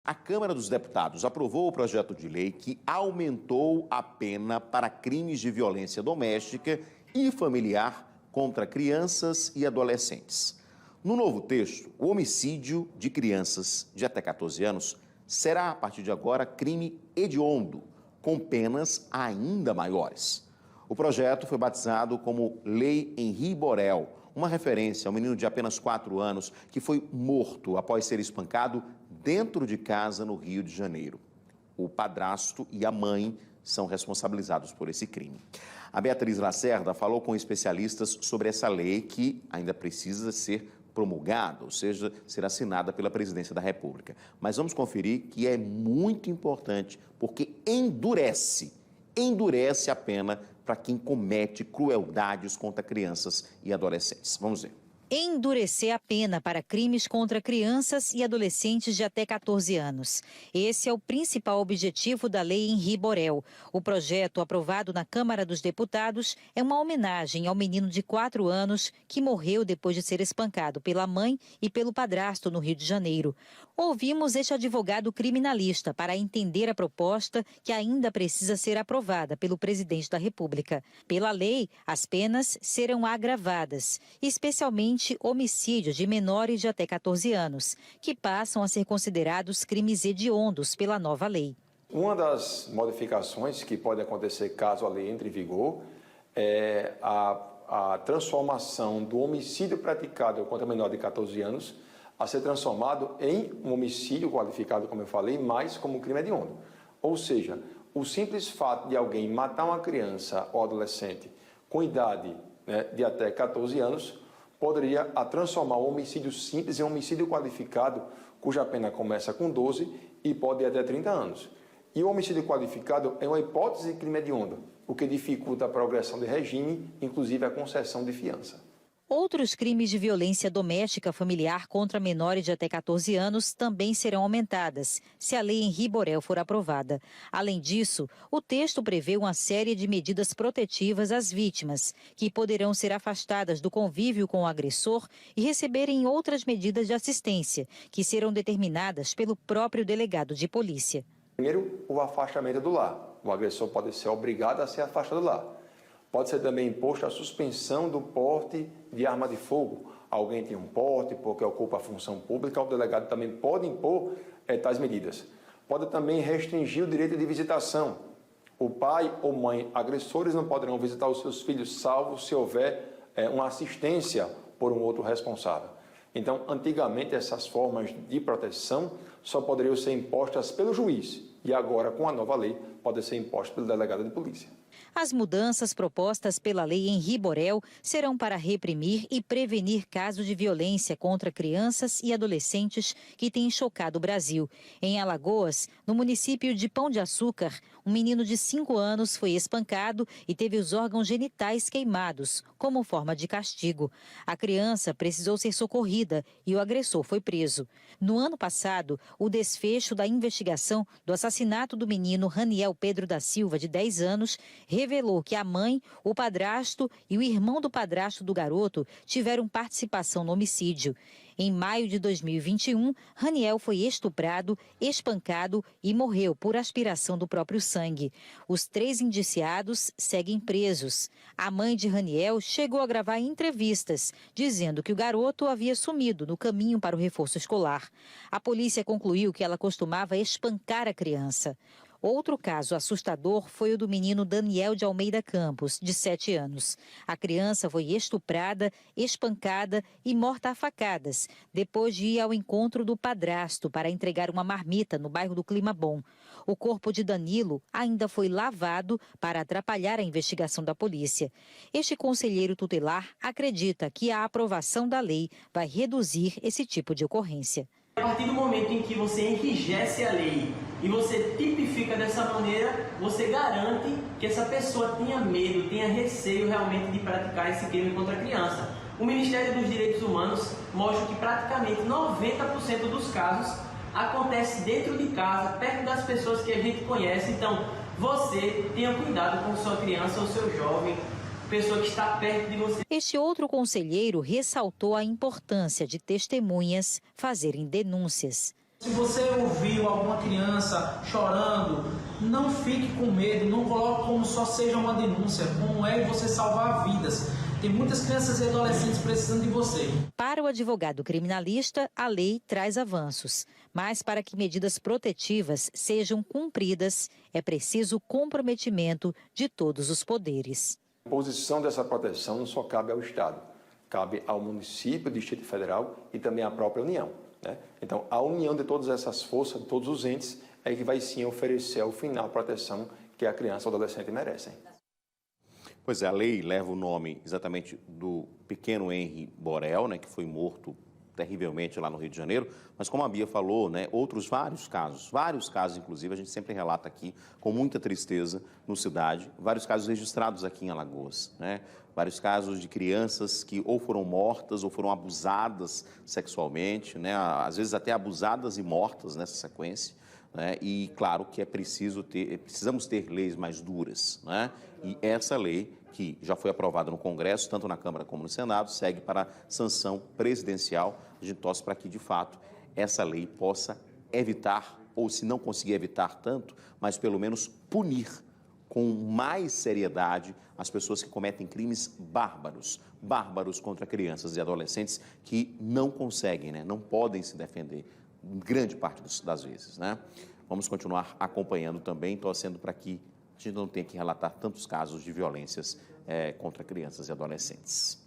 A Câmara dos Deputados aprovou o projeto de lei que aumentou a pena para crimes de violência doméstica e familiar contra crianças e adolescentes. No novo texto, o homicídio de crianças de até 14 anos será, a partir de agora, crime hediondo, com penas ainda maiores. O projeto foi batizado como Lei Henri Borel, uma referência ao menino de apenas 4 anos que foi morto após ser espancado dentro de casa no Rio de Janeiro. O padrasto e a mãe são responsabilizados por esse crime. A Beatriz Lacerda falou com especialistas sobre essa lei que ainda precisa ser promulgada, ou seja, ser assinada pela Presidência da República. Mas vamos conferir que é muito importante porque endurece a pena para quem comete crueldades contra crianças e adolescentes. Vamos ver. Endurecer a pena para crimes contra crianças e adolescentes de até 14 anos. Esse é o principal objetivo da Lei Henri Borel. O projeto, aprovado na Câmara dos Deputados, é uma homenagem ao menino de 4 anos que morreu depois de ser espancado pela mãe e pelo padrasto no Rio de Janeiro. Ouvimos este advogado criminalista para entender a proposta que ainda precisa ser aprovada pelo presidente da República. Pela lei, as penas serão agravadas, especialmente homicídios de menores de até 14 anos, que passam a ser considerados crimes hediondos pela nova lei. Uma das modificações que pode acontecer caso a lei entre em vigor é a transformação do homicídio praticado contra menor de 14 anos a ser transformado em um homicídio qualificado, como eu falei, mas como crime hediondo. Ou seja, o simples fato de alguém matar uma criança ou adolescente com idade de até 14 anos poderia transformar o homicídio simples em um homicídio qualificado, cuja pena começa com 12 e pode ir até 30 anos. E o homicídio qualificado é uma hipótese de crime hediondo, o que dificulta a progressão de regime, inclusive a concessão de fiança. Outros crimes de violência doméstica familiar contra menores de até 14 anos também serão aumentadas, se a Lei Henri Borel for aprovada. Além disso, o texto prevê uma série de medidas protetivas às vítimas, que poderão ser afastadas do convívio com o agressor e receberem outras medidas de assistência, que serão determinadas pelo próprio delegado de polícia. Primeiro, o afastamento do lar. O agressor pode ser obrigado a ser afastado do lar. Pode ser também imposto a suspensão do porte de arma de fogo. Alguém tem um porte porque ocupa a função pública, o delegado também pode impor tais medidas. Pode também restringir o direito de visitação. O pai ou mãe agressores não poderão visitar os seus filhos, salvo se houver uma assistência por um outro responsável. Então, antigamente, essas formas de proteção só poderiam ser impostas pelo juiz. E agora, com a nova lei, pode ser imposta pelo delegado de polícia. As mudanças propostas pela Lei Henri Borel serão para reprimir e prevenir casos de violência contra crianças e adolescentes que têm chocado o Brasil. Em Alagoas, no município de Pão de Açúcar, um menino de 5 anos foi espancado e teve os órgãos genitais queimados, como forma de castigo. A criança precisou ser socorrida e o agressor foi preso. No ano passado, o desfecho da investigação do assassinato do menino Raniel Pedro da Silva, de 10 anos, revelou que a mãe, o padrasto e o irmão do padrasto do garoto tiveram participação no homicídio. Em maio de 2021, Raniel foi estuprado, espancado e morreu por aspiração do próprio sangue. Os 3 indiciados seguem presos. A mãe de Raniel chegou a gravar entrevistas, dizendo que o garoto havia sumido no caminho para o reforço escolar. A polícia concluiu que ela costumava espancar a criança. Outro caso assustador foi o do menino Daniel de Almeida Campos, de 7 anos. A criança foi estuprada, espancada e morta a facadas, depois de ir ao encontro do padrasto para entregar uma marmita no bairro do Clima Bom. O corpo de Danilo ainda foi lavado para atrapalhar a investigação da polícia. Este conselheiro tutelar acredita que a aprovação da lei vai reduzir esse tipo de ocorrência. A partir do momento em que você enrijece a lei e você tipifica dessa maneira, você garante que essa pessoa tenha medo, tenha receio realmente de praticar esse crime contra a criança. O Ministério dos Direitos Humanos mostra que praticamente 90% dos casos acontece dentro de casa, perto das pessoas que a gente conhece. Então, você tenha cuidado com sua criança ou seu jovem, pessoa que está perto de você. Este outro conselheiro ressaltou a importância de testemunhas fazerem denúncias. Se você ouviu alguma criança chorando, não fique com medo, não coloque como só seja uma denúncia, como é você salvar vidas. Tem muitas crianças e adolescentes precisando de você. Para o advogado criminalista, a lei traz avanços. Mas para que medidas protetivas sejam cumpridas, é preciso comprometimento de todos os poderes. A imposição dessa proteção não só cabe ao Estado, cabe ao município, Distrito Federal e também à própria União, né? Então, a união de todas essas forças, de todos os entes, é que vai sim oferecer ao final a proteção que a criança ou adolescente merecem. Pois é, a lei leva o nome exatamente do pequeno Henri Borel, né, que foi morto terrivelmente lá no Rio de Janeiro, mas como a Bia falou, né, vários casos inclusive, a gente sempre relata aqui com muita tristeza no Cidade, vários casos registrados aqui em Alagoas, né, vários casos de crianças que ou foram mortas ou foram abusadas sexualmente, né, às vezes até abusadas e mortas nessa sequência, né, e claro que precisamos ter leis mais duras, né, e essa lei que já foi aprovada no Congresso, tanto na Câmara como no Senado, segue para sanção presidencial. A gente torce para que, de fato, essa lei possa evitar, ou se não conseguir evitar tanto, mas pelo menos punir com mais seriedade as pessoas que cometem crimes bárbaros contra crianças e adolescentes que não conseguem, né, não podem se defender, grande parte das vezes, né? Vamos continuar acompanhando também, torcendo para que a gente não tenha que relatar tantos casos de violências contra crianças e adolescentes.